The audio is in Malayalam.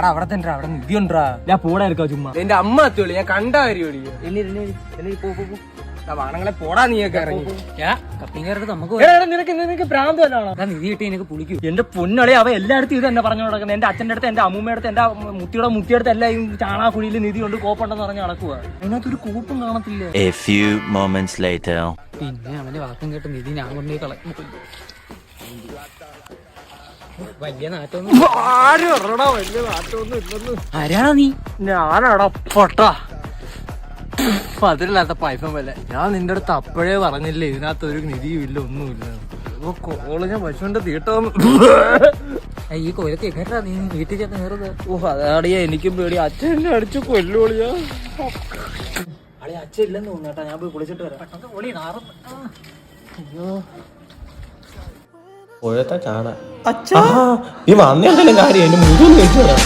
അവിടെ തന്നെ അവിടെ നിധി ഉണ്ടാ ഞാൻ പോടാ എടുക്കാ ചുമ്മാ. എന്റെ അമ്മ എത്തിയോളി ഞാൻ കണ്ട കാര്യം വാണങ്ങളെ പോടാ നീയൊക്കെ ഇറങ്ങി നിനക്ക് ഭ്രാന്ത് വല്ലതാണോ? നിധി കിട്ടി എനിക്ക് പുളിക്കും. എന്റെ പൊന്നളി അവ എല്ലായിടത്തും ഇത് തന്നെ പറഞ്ഞു നടക്കുന്നത്. എന്റെ അച്ഛൻ്റെ അടുത്ത്, എന്റെ അമ്മൂമ്മയുടെ അടുത്ത്, എന്റെ മുത്തിയുടെ എല്ലാം ഈ ചാണാക്കുഴിയിൽ നിധി കൊണ്ട് കോപ്പുണ്ടെന്ന് പറഞ്ഞ് നടക്കുക. അതിനകത്തൊരു കൂപ്പും കാണത്തില്ല. പിന്നെ അവന്റെ വാക്കും കേട്ട് നിധി ഞാൻ കൊണ്ടുപോയി കളയും. വലിയ നാട്ടൊന്നും ആരാണോ നീ? ഞാനാടാ പൊട്ട അതില്ലാത്ത പൈസ പോലെ. ഞാൻ നിന്റെ അടുത്ത് അപ്പോഴേ പറഞ്ഞില്ലേ ഇതിനകത്ത് ഒരു നിധിയും ഇല്ല, ഒന്നുമില്ല. കോള് ഞാൻ പശുവിന്റെ തീട്ടോന്ന് ഈ കൊലത്തെ കേട്ടാ നീ വീട്ടിൽ ചെന്ന് കയറുന്നത്. അതാടിയാ എനിക്കും പേടി. അച്ഛൻ എന്നെ അടിച്ചു കൊല്ലുപൊളിയാ. അച്ഛൻ ഇല്ലെന്ന് തോന്നുന്നു കേട്ടാ. ഞാൻ പോയി കുളിച്ചിട്ട് വരാം. പുഴത്തെ കാണാ. നീ വന്നേന്തെങ്കിലും കാര്യം എന്റെ മുഴുവൻ കഴിച്ചു തരാം.